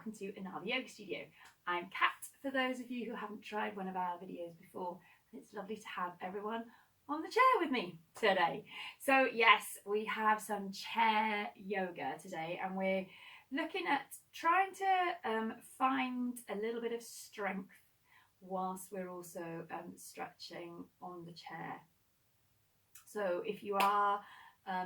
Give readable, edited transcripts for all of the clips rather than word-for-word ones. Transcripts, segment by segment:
welcome to another yoga studio. I'm Kat, for those of you who haven't tried one of our videos before, and it's lovely to have everyone on the chair with me today. So yes, we have some chair yoga today, and we're looking at trying to find a little bit of strength whilst we're also stretching on the chair. So if you are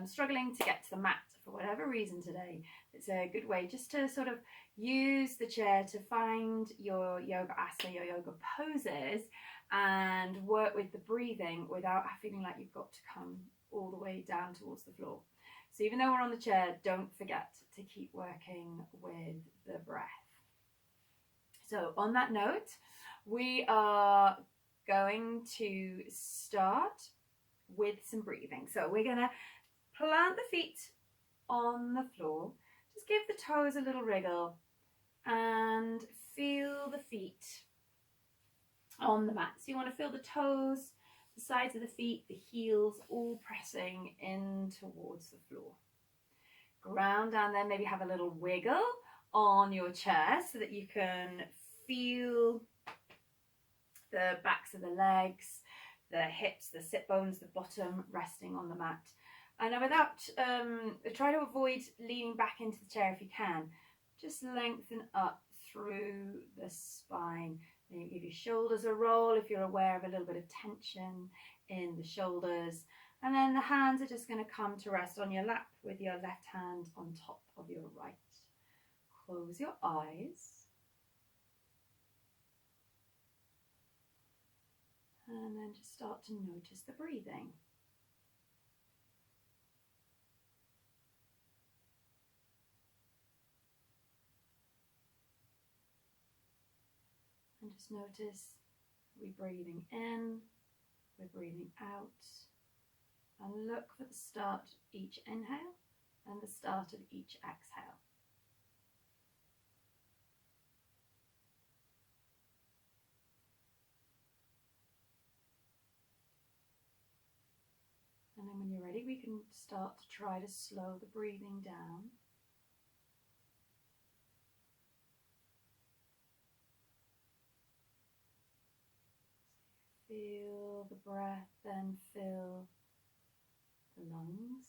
struggling to get to the mat for whatever reason today, it's a good way just to sort of use the chair to find your yoga asana, your yoga poses, and work with the breathing without feeling like you've got to come all the way down towards the floor. So even though we're on the chair, don't forget to keep working with the breath. So on that note, we are going to start with some breathing. So we're going to plant the feet on the floor, just give the toes a little wriggle and feel the feet on the mat. So you want to feel the toes, the sides of the feet, the heels all pressing in towards the floor. Ground down there, maybe have a little wiggle on your chair so that you can feel the backs of the legs, the hips, the sit bones, the bottom resting on the mat. And try to avoid leaning back into the chair if you can. Just lengthen up through the spine. Maybe give your shoulders a roll if you're aware of a little bit of tension in the shoulders. And then the hands are just going to come to rest on your lap with your left hand on top of your right. Close your eyes. And then just start to notice the breathing. And just notice we're breathing in, we're breathing out. And look for the start of each inhale and the start of each exhale. And then when you're ready, we can start to try to slow the breathing down. Feel the breath, then fill the lungs.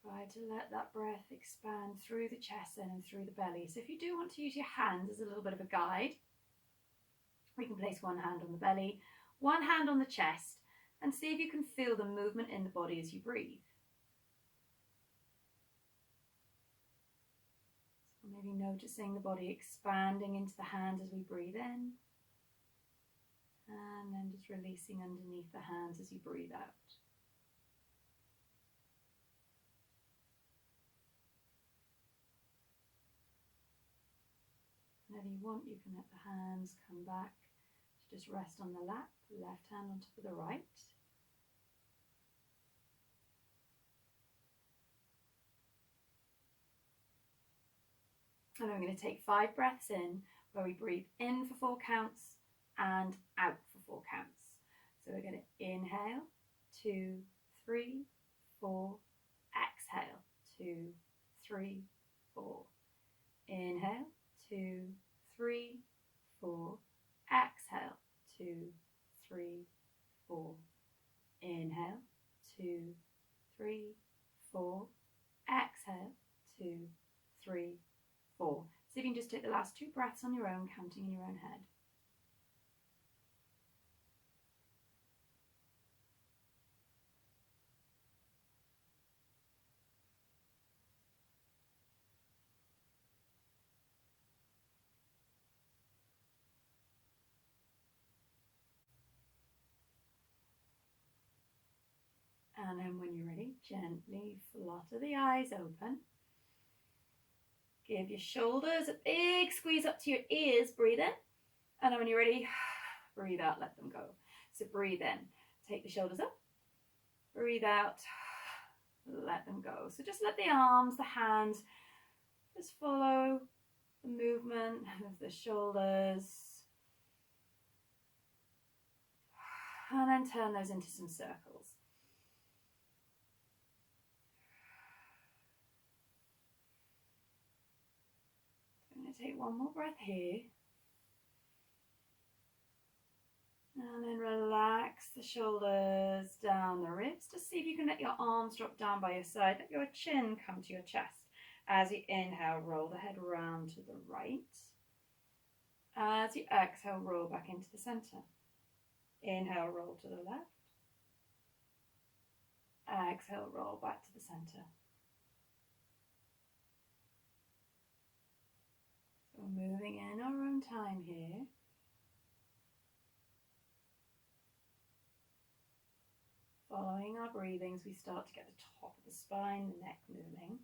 Try to let that breath expand through the chest and through the belly. So if you do want to use your hands as a little bit of a guide, we can place one hand on the belly, one hand on the chest, and see if you can feel the movement in the body as you breathe. So maybe noticing the body expanding into the hands as we breathe in, and then just releasing underneath the hands as you breathe out. Whenever you want, you can let the hands come back to just rest on the lap, left hand on top of the right. And I'm going to take 5 breaths in, where we breathe in for 4 counts and out for 4 counts. So we're going to inhale, 2, 3, 4, exhale, 2, 3, 4. Inhale, 2, 3, 4, exhale, 2, 3, 4. Inhale, 2, 3, 4, exhale, 2, 3, 4. So you can just take the last 2 breaths on your own, counting in your own head. And then when you're ready, gently flutter the eyes open. Give your shoulders a big squeeze up to your ears, breathe in. And then when you're ready, breathe out, let them go. So breathe in, take the shoulders up, breathe out, let them go. So just let the arms, the hands, just follow the movement of the shoulders. And then turn those into some circles. So I'm going to take one more breath here. And then relax the shoulders down the ribs. Just see if you can let your arms drop down by your side. Let your chin come to your chest. As you inhale, roll the head round to the right. As you exhale, roll back into the center. Inhale, roll to the left. Exhale, roll back to the center. So we're moving in our own time here. Following our breathings, we start to get the top of the spine, the neck moving.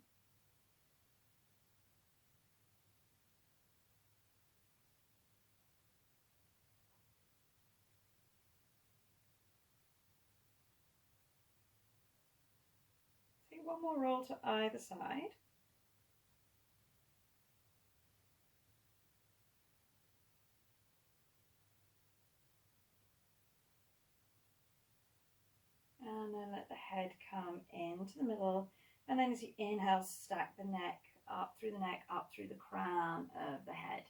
Take one more roll to either side. And then let the head come into the middle. And then as you inhale, stack the neck up through the crown of the head.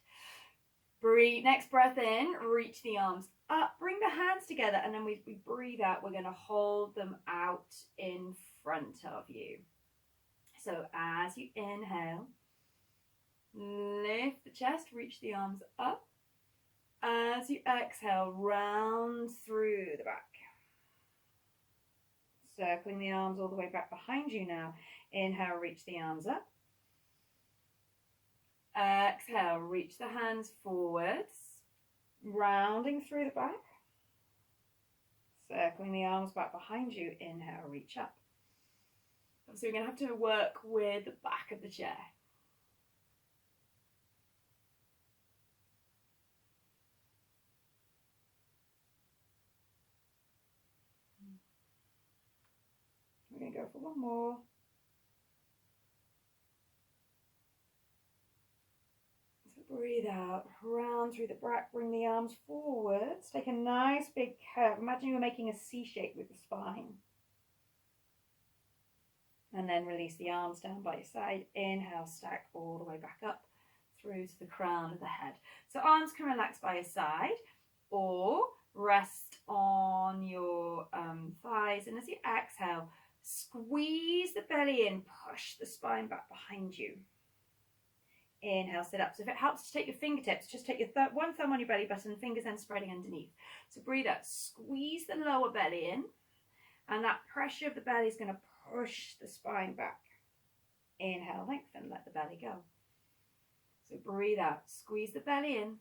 Breathe, next breath in, reach the arms up, bring the hands together, and then we breathe out. We're going to hold them out in front of you. So as you inhale, lift the chest, reach the arms up. As you exhale, round through the back. Circling the arms all the way back behind you now. Inhale, reach the arms up. Exhale, reach the hands forwards, rounding through the back. Circling the arms back behind you. Inhale, reach up. So we're going to have to work with the back of the chair. We're going to go for one more. So breathe out, round through the back, bring the arms forwards. Take a nice big curve. Imagine you're making a C shape with the spine. And then release the arms down by your side. Inhale, stack all the way back up through to the crown of the head. So arms can relax by your side or rest on your thighs. And as you exhale, squeeze the belly in, push the spine back behind you. Inhale, sit up. So if it helps to take your fingertips, just take your one thumb on your belly button, fingers then spreading underneath. So breathe out, squeeze the lower belly in, and that pressure of the belly is going to push the spine back. Inhale, lengthen, let the belly go. So breathe out, squeeze the belly in,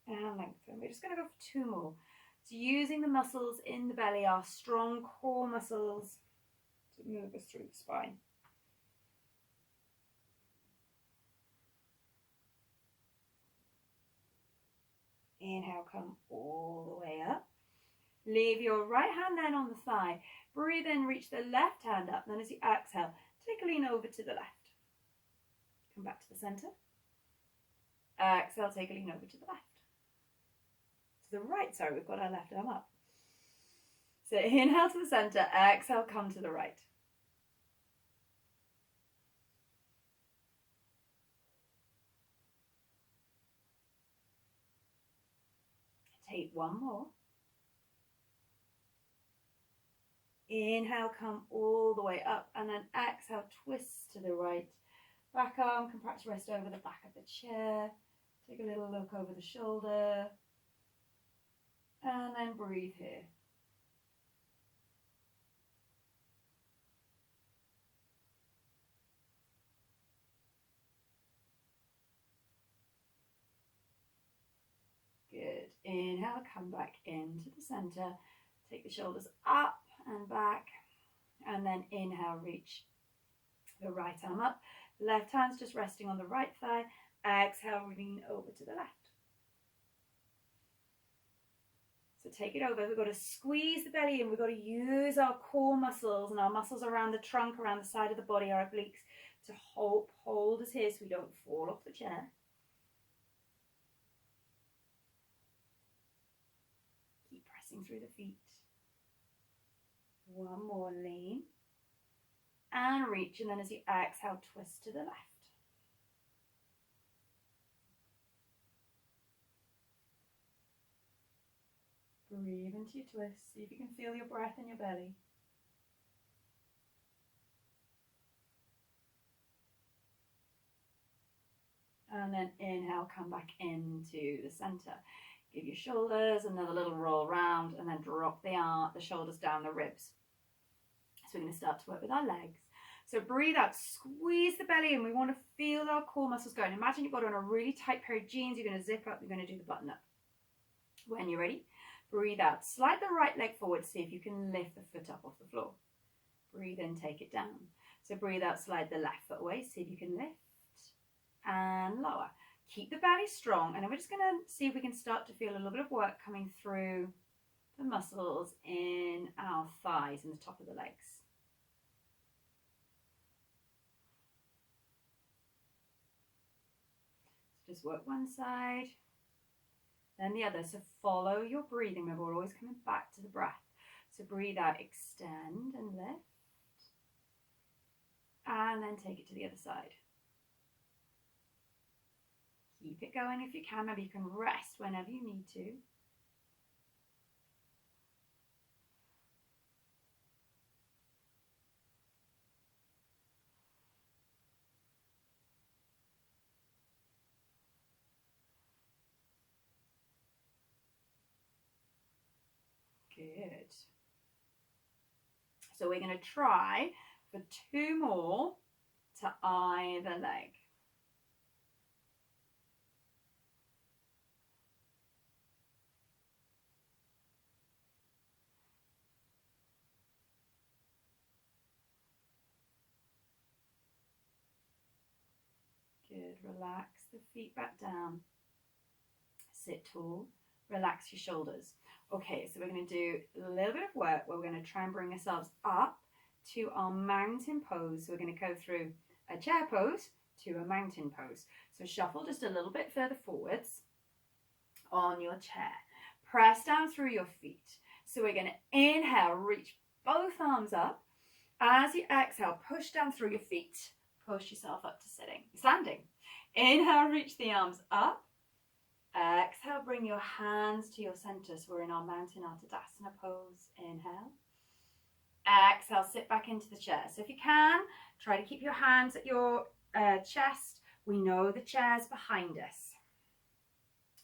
and lengthen. We're just going to go for two more. So using the muscles in the belly, our strong core muscles, to move us through the spine. Inhale, come all the way up. Leave your right hand then on the thigh. Breathe in, reach the left hand up. Then as you exhale, take a lean over to the left. Come back to the center. Exhale, take a lean over to the left. To the right, sorry, we've got our left arm up. So inhale to the center, exhale, come to the right. Take one more. Inhale, come all the way up, and then exhale, twist to the right. Back arm can perhaps rest over the back of the chair. Take a little look over the shoulder. And then breathe here. Good. Inhale, come back into the center. Take the shoulders up and back. And then inhale, reach the right arm up. Left hand's just resting on the right thigh. Exhale, lean over to the left. So take it over. We've got to squeeze the belly in. We've got to use our core muscles and our muscles around the trunk, around the side of the body, our obliques, to hold us here so we don't fall off the chair. Keep pressing through the feet. One more, lean and reach, and then as you exhale, twist to the left. Breathe into your twist. See if you can feel your breath in your belly. And then inhale, come back into the center. Give your shoulders another little roll round, and then drop the shoulders down the ribs. So we're going to start to work with our legs. So breathe out, squeeze the belly in. We want to feel our core muscles going. Imagine you've got on a really tight pair of jeans. You're going to zip up. You're going to do the button up. When you're ready, breathe out. Slide the right leg forward. See if you can lift the foot up off the floor. Breathe in, take it down. So breathe out, slide the left foot away. See if you can lift and lower. Keep the belly strong. And then we're just going to see if we can start to feel a little bit of work coming through the muscles in our thighs and the top of the legs. So just work one side, then the other. So follow your breathing. We're always coming back to the breath. So breathe out, extend and lift. And then take it to the other side. Keep it going if you can. Maybe you can rest whenever you need to. Good. So we're going to try for 2 more to either leg. Good. Relax the feet back down. Sit tall. Relax your shoulders. Okay, so we're going to do a little bit of work where we're going to try and bring ourselves up to our mountain pose. So we're going to go through a chair pose to a mountain pose. So shuffle just a little bit further forwards on your chair. Press down through your feet. So we're going to inhale, reach both arms up. As you exhale, push down through your feet. Push yourself up to standing. Inhale, reach the arms up. Exhale, bring your hands to your center. So we're in our mountain Uttanasana pose. Inhale. Exhale, sit back into the chair. So if you can, try to keep your hands at your chest. We know the chair's behind us.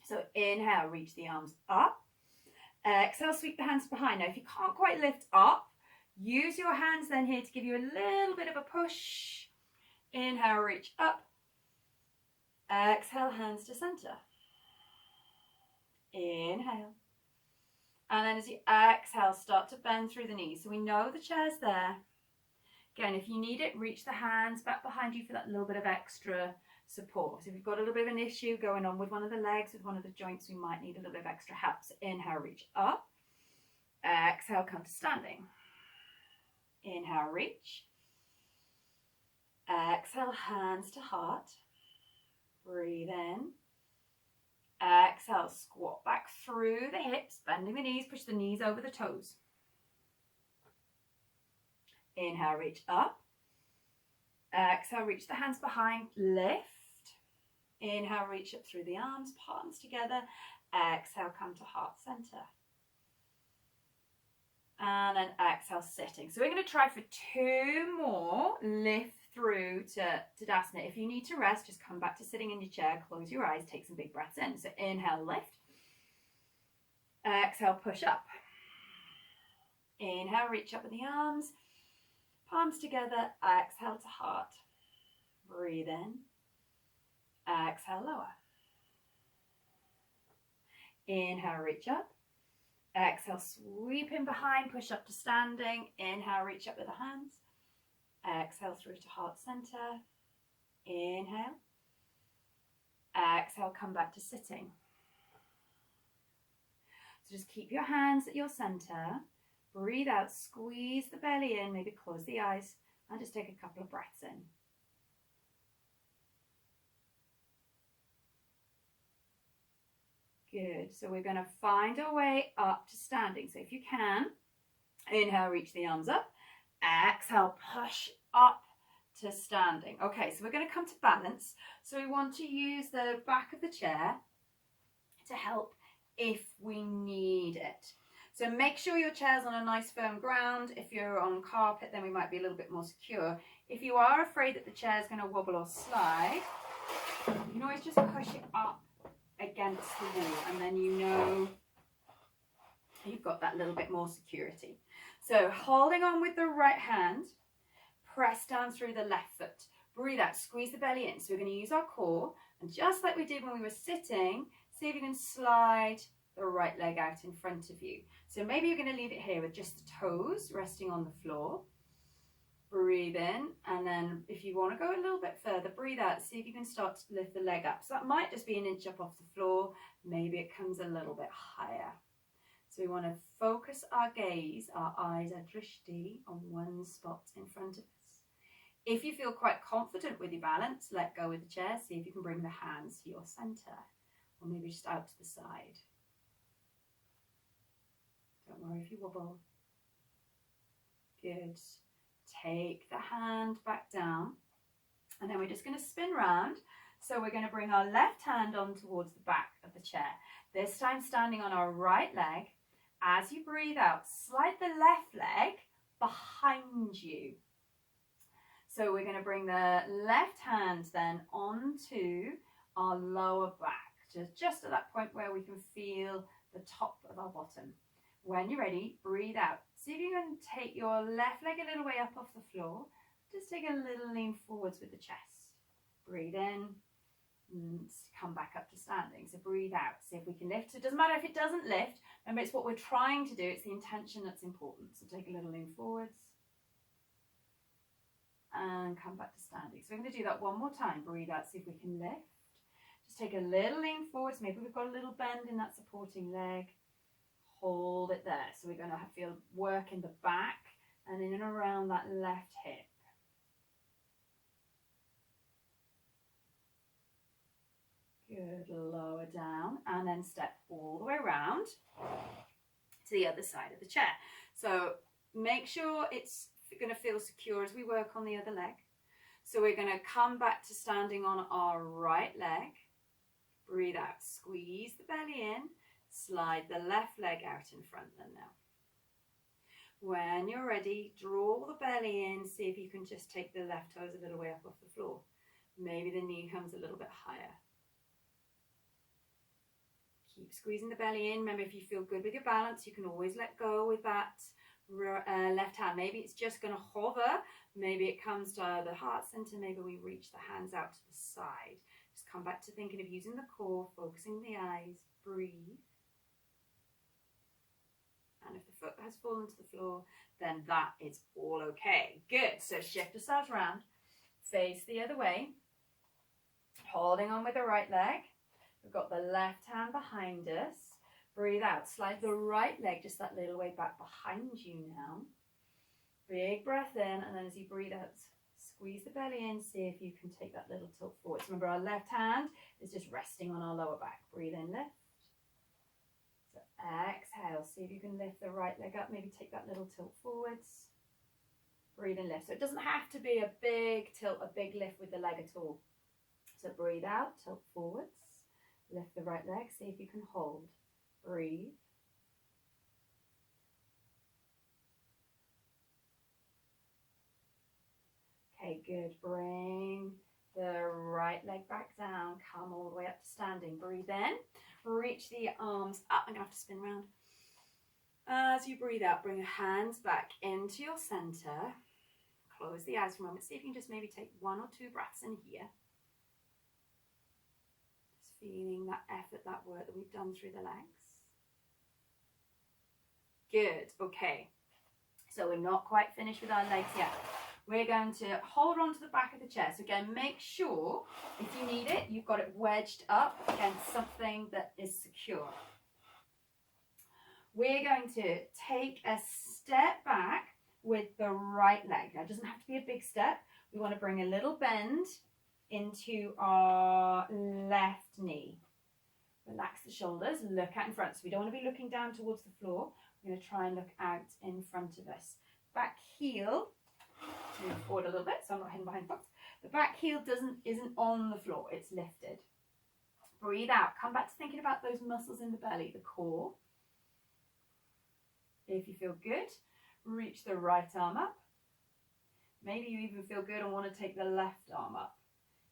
So inhale, reach the arms up. Exhale, sweep the hands behind. Now, if you can't quite lift up, use your hands then here to give you a little bit of a push. Inhale, reach up. Exhale, hands to center. Inhale. And then as you exhale, start to bend through the knees. So we know the chair's there. Again, if you need it, reach the hands back behind you for that little bit of extra support. So if you've got a little bit of an issue going on with one of the legs, with one of the joints, we might need a little bit of extra help. So inhale, reach up. Exhale, come to standing. Inhale, reach. Exhale, hands to heart. Breathe in. Exhale, squat back through the hips, bending the knees, push the knees over the toes. Inhale, reach up. Exhale, reach the hands behind, lift. Inhale, reach up through the arms, palms together. Exhale, come to heart center. And then exhale, sitting. So we're going to try for 2 more. Lift through to Tadasana. If you need to rest, just come back to sitting in your chair, close your eyes, take some big breaths in. So inhale, lift. Exhale, push up. Inhale, reach up with the arms, palms together. Exhale to heart. Breathe in. Exhale, lower. Inhale, reach up. Exhale, sweep in behind, push up to standing. Inhale, reach up with the hands. Exhale through to heart center. Inhale. Exhale, come back to sitting. So just keep your hands at your center. Breathe out, squeeze the belly in, maybe close the eyes, and just take a couple of breaths in. Good. So we're going to find our way up to standing. So if you can, inhale, reach the arms up. Exhale, push up to standing. Okay, so we're going to come to balance. So we want to use the back of the chair to help if we need it. So make sure your chair's on a nice firm ground. If you're on carpet, then we might be a little bit more secure. If you are afraid that the chair's going to wobble or slide, you can always just push it up against the wall, and then you know you've got that little bit more security. So holding on with the right hand, press down through the left foot. Breathe out, squeeze the belly in. So we're going to use our core, and just like we did when we were sitting, see if you can slide the right leg out in front of you. So maybe you're going to leave it here with just the toes resting on the floor. Breathe in, and then if you want to go a little bit further, breathe out. See if you can start to lift the leg up. So that might just be an inch up off the floor. Maybe it comes a little bit higher. So we want to focus our gaze, our eyes, our drishti, on one spot in front of us. If you feel quite confident with your balance, let go with the chair. See if you can bring the hands to your center, or maybe just out to the side. Don't worry if you wobble. Good. Take the hand back down, and then we're just going to spin round. So we're going to bring our left hand on towards the back of the chair. This time standing on our right leg. As you breathe out, slide the left leg behind you. So we're going to bring the left hand then onto our lower back, just at that point where we can feel the top of our bottom. When you're ready, breathe out. See if you can take your left leg a little way up off the floor. Just take a little lean forwards with the chest. Breathe in and come back up to standing. So breathe out. See if we can lift. So it doesn't matter if it doesn't lift. Remember, it's what we're trying to do. It's the intention that's important. So take a little lean forwards and come back to standing. So we're going to do that one more time. Breathe out. See if we can lift. Just take a little lean forwards. Maybe we've got a little bend in that supporting leg. Hold it there. So we're going to feel work in the back and in and around that left hip. Good. Lower down and then step all the way around to the other side of the chair. So make sure it's going to feel secure as we work on the other leg. So we're going to come back to standing on our right leg. Breathe out. Squeeze the belly in. Slide the left leg out in front then now. When you're ready, draw the belly in. See if you can just take the left toes a little way up off the floor. Maybe the knee comes a little bit higher. Keep squeezing the belly in. Remember, if you feel good with your balance, you can always let go with that left hand. Maybe it's just going to hover. Maybe it comes to the heart center. Maybe we reach the hands out to the side. Just come back to thinking of using the core, focusing the eyes. Breathe. And if the foot has fallen to the floor, then that is all okay. Good. So shift yourselves around. Face the other way. Holding on with the right leg. We've got the left hand behind us. Breathe out. Slide the right leg just that little way back behind you now. Big breath in, and then as you breathe out, squeeze the belly in. See if you can take that little tilt forward. So remember, our left hand is just resting on our lower back. Breathe in, lift. So exhale. See if you can lift the right leg up. Maybe take that little tilt forwards. Breathe in, lift. So it doesn't have to be a big tilt, a big lift with the leg at all. So breathe out, tilt forwards. Lift the right leg. See if you can hold. Breathe. Okay, good. Bring the right leg back down. Come all the way up to standing. Breathe in. Reach the arms up. I'm going to have to spin around. As you breathe out, bring your hands back into your center. Close the eyes for a moment. See if you can just maybe take 1 or 2 breaths in here. Just feeling that effort, that work that we've done through the legs. Good. Okay. So we're not quite finished with our legs yet. We're going to hold on to the back of the chair. So again, make sure if you need it, you've got it wedged up against something that is secure. We're going to take a step back with the right leg. Now, it doesn't have to be a big step. We want to bring a little bend into our left knee. Relax the shoulders, look out in front. So we don't want to be looking down towards the floor. We're going to try and look out in front of us. Back heel, move forward a little bit so I'm not hidden behind foot. The back heel isn't on the floor, it's lifted. Breathe out, come back to thinking about those muscles in the belly, the core. If you feel good, reach the right arm up. Maybe you even feel good and want to take the left arm up.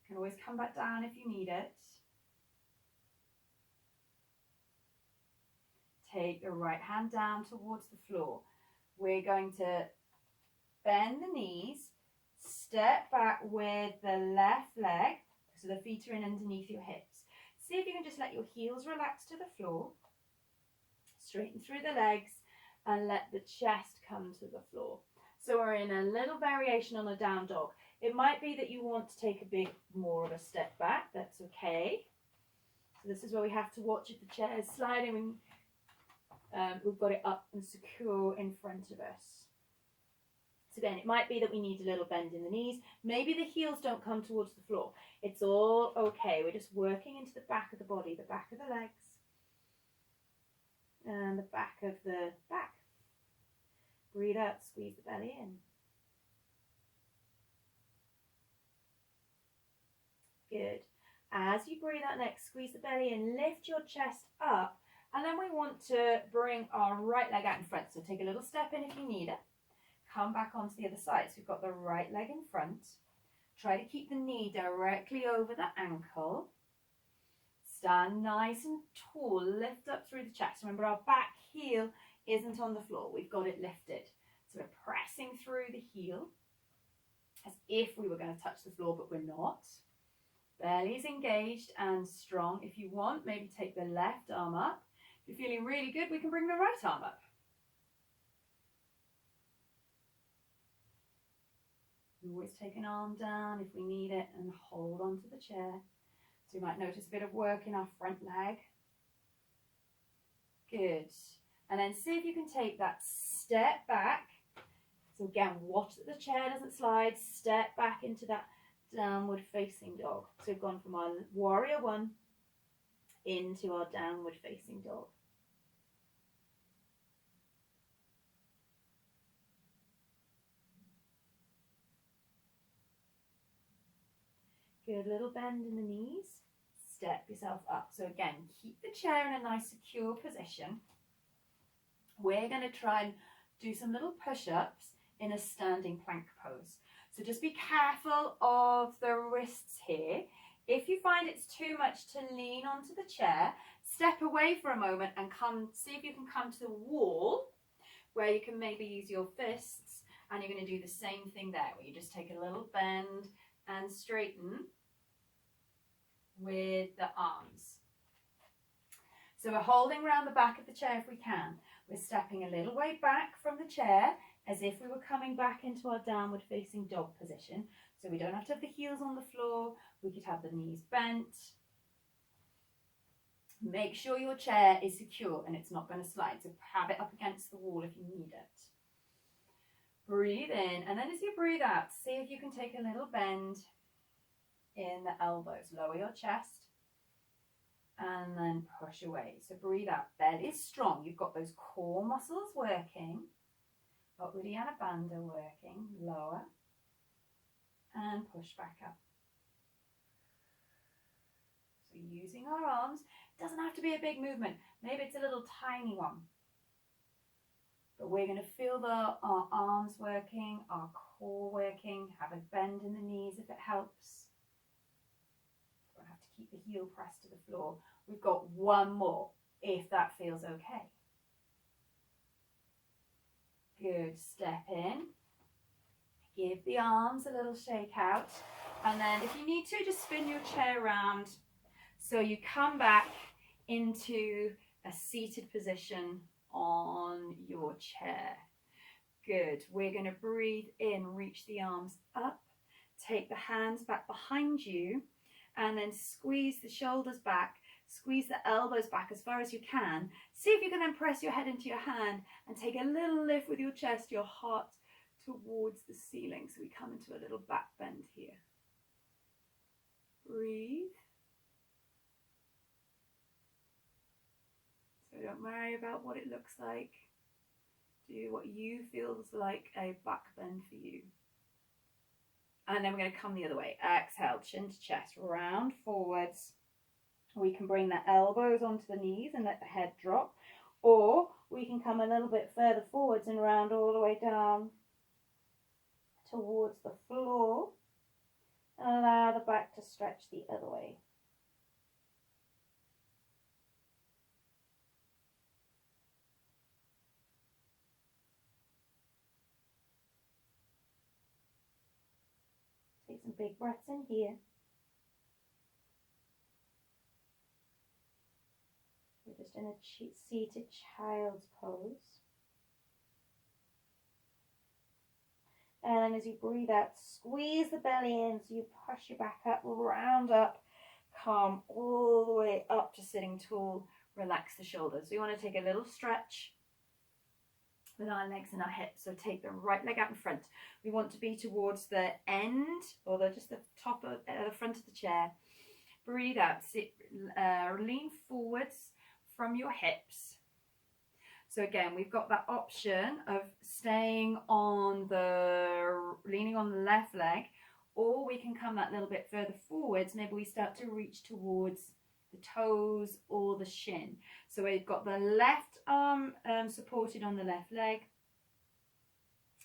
You can always come back down if you need it. Take the right hand down towards the floor. We're going to bend the knees, step back with the left leg, so the feet are in underneath your hips. See if you can just let your heels relax to the floor, straighten through the legs, and let the chest come to the floor. So we're in a little variation on a down dog. It might be that you want to take a bit more of a step back, that's okay. So this is where we have to watch if the chair is sliding. We've got it up and secure in front of us. So again, it might be that we need a little bend in the knees. Maybe the heels don't come towards the floor. It's all okay. We're just working into the back of the body, the back of the legs, and the back of the back. Breathe out, squeeze the belly in. Good. As you breathe out next, squeeze the belly in, lift your chest up, and then we want to bring our right leg out in front. So take a little step in if you need it. Come back onto the other side. So we've got the right leg in front. Try to keep the knee directly over the ankle. Stand nice and tall. Lift up through the chest. Remember, our back heel isn't on the floor. We've got it lifted. So we're pressing through the heel as if we were going to touch the floor, but we're not. Belly's engaged and strong. If you want, maybe take the left arm up. If you're feeling really good, we can bring the right arm up. We always take an arm down if we need it and hold onto the chair. So you might notice a bit of work in our front leg. Good. And then see if you can take that step back. So again, watch that the chair doesn't slide. Step back into that downward facing dog. So we've gone from our warrior one into our downward facing dog. Good, little bend in the knees. Step yourself up. So again, keep the chair in a nice secure position. We're going to try and do some little push-ups in a standing plank pose. So just be careful of the wrists here. If you find it's too much to lean onto the chair, step away for a moment and see if you can come to the wall where you can maybe use your fists, and you're going to do the same thing there where you just take a little bend and straighten with the arms. So we're holding around the back of the chair if we can. We're stepping a little way back from the chair as if we were coming back into our downward facing dog position. So we don't have to have the heels on the floor. We could have the knees bent. Make sure your chair is secure and it's not going to slide. So have it up against the wall if you need it. Breathe in, and then as you breathe out, see if you can take a little bend in the elbows. Lower your chest and then push away. So breathe out. Belly is strong. You've got those core muscles working. Got Uddiyana Bandha working. Lower and push back up. So using our arms. It doesn't have to be a big movement. Maybe it's a little tiny one. But we're going to feel our arms working, our core working. Have a bend in the knees if it helps. Don't have to keep the heel pressed to the floor. We've got one more, if that feels okay. Good. Step in. Give the arms a little shake out. And then if you need to, just spin your chair around so you come back into a seated position on your chair. Good. We're going to breathe in, reach the arms up, take the hands back behind you, and then squeeze the shoulders back, squeeze the elbows back as far as you can. See if you can then press your head into your hand and take a little lift with your chest, your heart towards the ceiling. So we come into a little back bend here. Breathe. So don't worry about what it looks like. Do what you feels like a back bend for you. And then we're going to come the other way. Exhale, chin to chest, round forwards. We can bring the elbows onto the knees and let the head drop. Or we can come a little bit further forwards and round all the way down towards the floor. And allow the back to stretch the other way. Take some big breaths in here. We're just in a seated child's pose. And then as you breathe out, squeeze the belly in so you push your back up, round up, come all the way up to sitting tall. Relax the shoulders. So you want to take a little stretch with our legs and our hips. So take the right leg out in front. We want to be towards the end, or just the top of the front of the chair. Breathe out. Lean forwards from your hips. So again, we've got that option of staying on leaning on the left leg, or we can come that little bit further forwards. Maybe we start to reach towards the toes or the shin. So we've got the left arm supported on the left leg,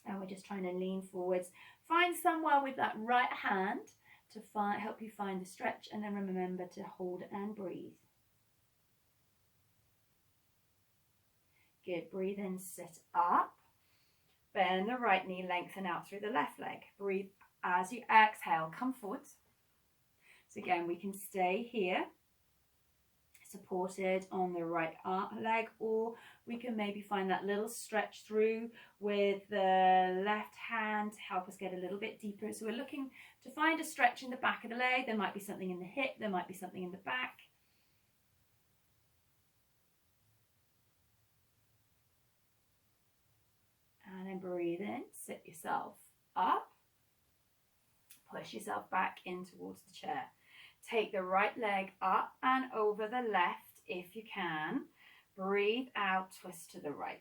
and we're just trying to lean forwards. Find somewhere with that right hand to help you find the stretch, and then remember to hold and breathe. Good, breathe in, sit up. Bend the right knee, lengthen out through the left leg. Breathe as you exhale, come forwards. So again, we can stay here, supported on the right leg, or we can maybe find that little stretch through with the left hand to help us get a little bit deeper. So we're looking to find a stretch in the back of the leg. There might be something in the hip, there might be something in the back. And then breathe in, sit yourself up, push yourself back in towards the chair. Take the right leg up and over the left if you can. Breathe out, twist to the right.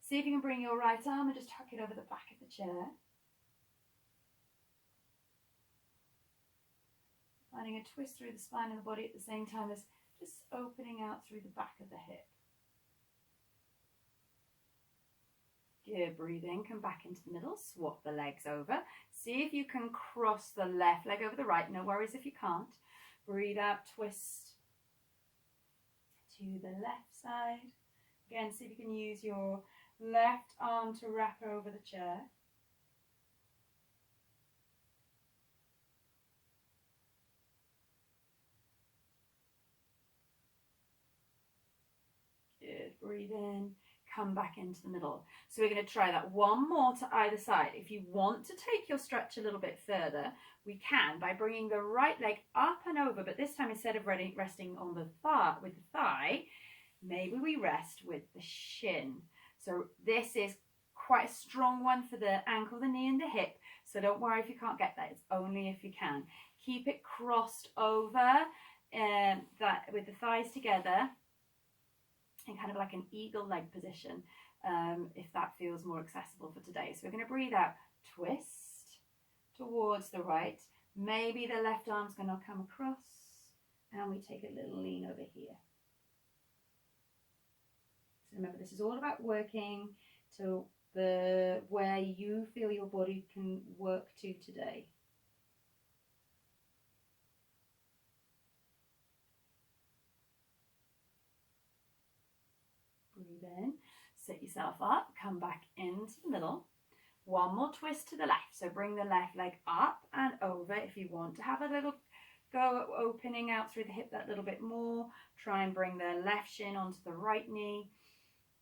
See if you can bring your right arm and just tuck it over the back of the chair. Finding a twist through the spine and the body at the same time as just opening out through the back of the hip. Good, breathe in, come back into the middle, swap the legs over. See if you can cross the left leg over the right, no worries if you can't. Breathe out, twist to the left side. Again, see if you can use your left arm to wrap over the chair. Good, breathe in. Come back into the middle. So we're going to try that one more to either side. If you want to take your stretch a little bit further, we can by bringing the right leg up and over, but this time instead of resting on the thigh, maybe we rest with the shin. So this is quite a strong one for the ankle, the knee and the hip. So don't worry if you can't get that. It's only if you can. Keep it crossed over that with the thighs together. In kind of like an eagle leg position, if that feels more accessible for today. So we're going to breathe out, twist towards the right. Maybe the left arm's going to come across, and we take a little lean over here. So remember, this is all about working to where you feel your body can work to today. Breathe in, sit yourself up, come back into the middle. One more twist to the left. So bring the left leg up and over. If you want to have a little go opening out through the hip that little bit more, try and bring the left shin onto the right knee.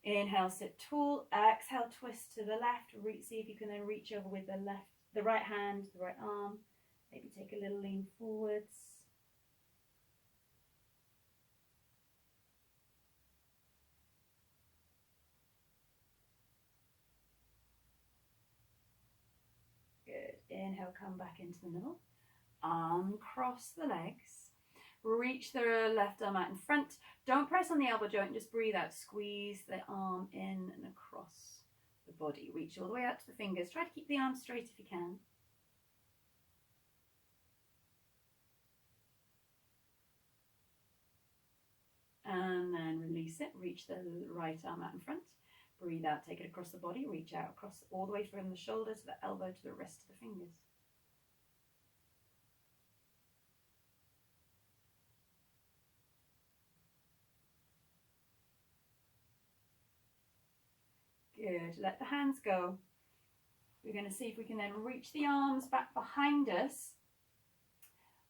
Inhale, sit tall. Exhale, twist to the left. See if you can then reach over with the right hand, the right arm. Maybe take a little lean forwards. Good. Inhale, come back into the middle. Uncross the legs. Reach the left arm out in front. Don't press on the elbow joint, just breathe out. Squeeze the arm in and across the body. Reach all the way out to the fingers. Try to keep the arm straight if you can. And then release it. Reach the right arm out in front. Breathe out, take it across the body. Reach out across all the way from the shoulder to the elbow to the wrist of the fingers. Good. Let the hands go. We're going to see if we can then reach the arms back behind us.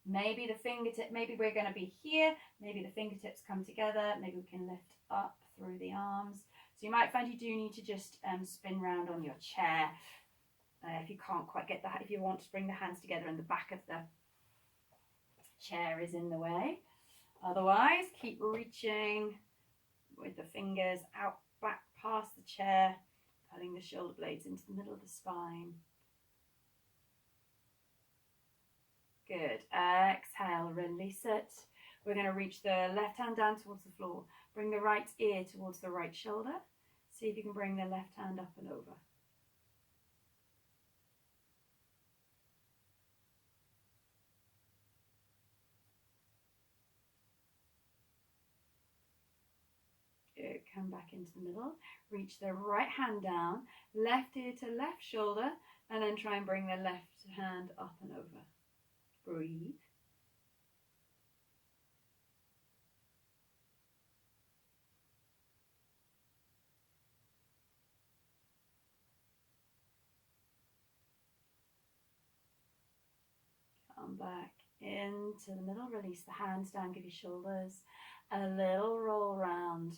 Maybe the fingertip, maybe we're going to be here. Maybe the fingertips come together. Maybe we can lift up through the arms. So you might find you do need to just spin round on your chair. If you can't quite get that, if you want to bring the hands together and the back of the chair is in the way. Otherwise, keep reaching with the fingers out back past the chair, pulling the shoulder blades into the middle of the spine. Good. Exhale, release it. We're going to reach the left hand down towards the floor. Bring the right ear towards the right shoulder. See if you can bring the left hand up and over. Good. Come back into the middle. Reach the right hand down, left ear to left shoulder, and then try and bring the left hand up and over. Breathe. Come back into the middle. Release the hands down. Give your shoulders a little roll round.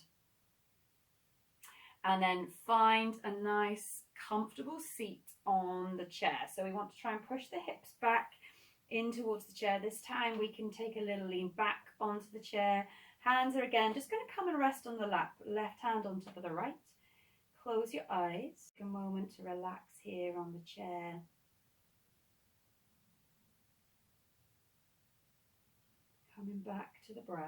And then find a nice comfortable seat on the chair. So we want to try and push the hips back in towards the chair. This time we can take a little lean back onto the chair. Hands are again just going to come and rest on the lap. Left hand on top of the right. Close your eyes. Take a moment to relax here on the chair. Coming back to the breath.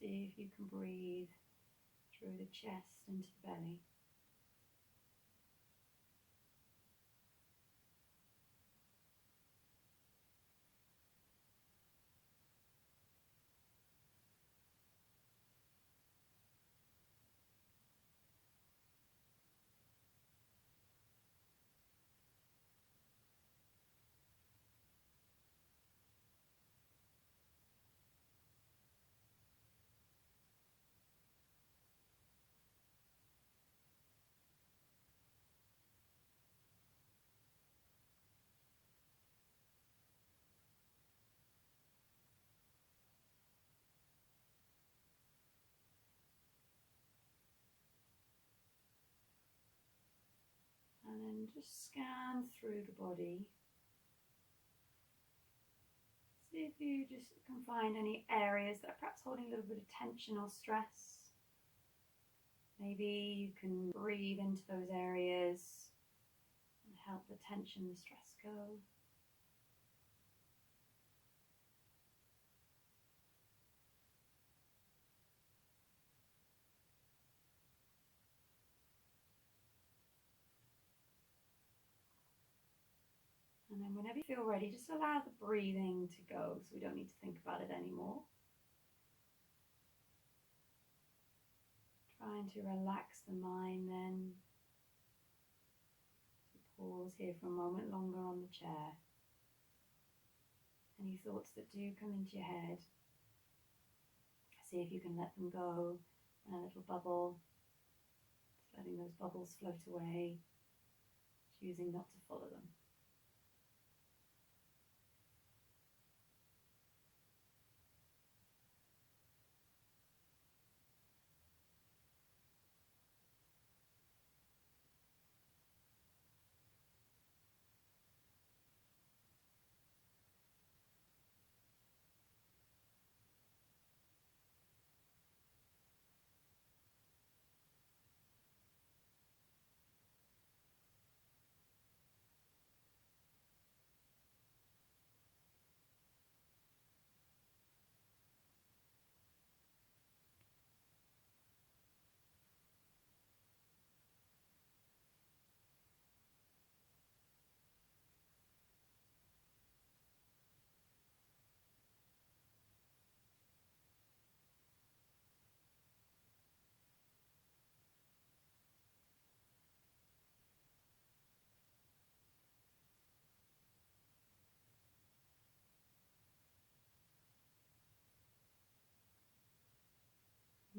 See if you can breathe through the chest into the belly. And then just scan through the body. See if you just can find any areas that are perhaps holding a little bit of tension or stress. Maybe you can breathe into those areas and help the tension and stress go. And then whenever you feel ready, just allow the breathing to go so we don't need to think about it anymore. Trying to relax the mind then. So pause here for a moment longer on the chair. Any thoughts that do come into your head, see if you can let them go in a little bubble. Just letting those bubbles float away, choosing not to follow them.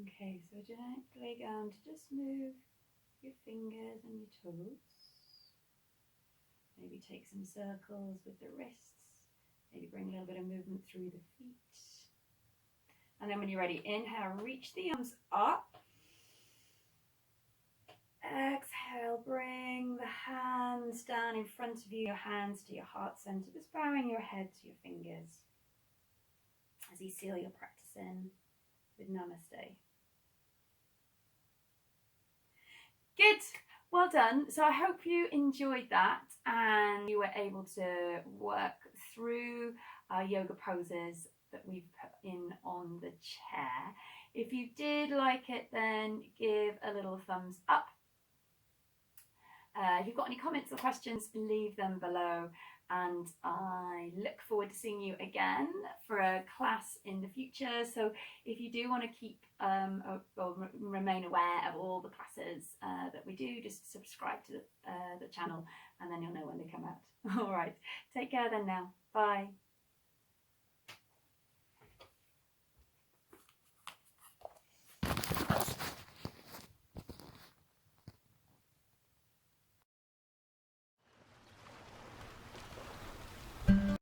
Okay, so gently going to just move your fingers and your toes. Maybe take some circles with the wrists. Maybe bring a little bit of movement through the feet. And then when you're ready, inhale, reach the arms up. Exhale, bring the hands down in front of you, your hands to your heart center, just bowing your head to your fingers as you seal your practice in with Namaste. Good, well done. So I hope you enjoyed that and you were able to work through our yoga poses that we've put in on the chair. If you did like it, then give a little thumbs up. If you've got any comments or questions, leave them below, and I look forward to seeing you again for a class in the future. So if you do want to keep or remain aware of all the classes that we do, just subscribe to the channel and then you'll know when they come out. All right, take care then now. Bye.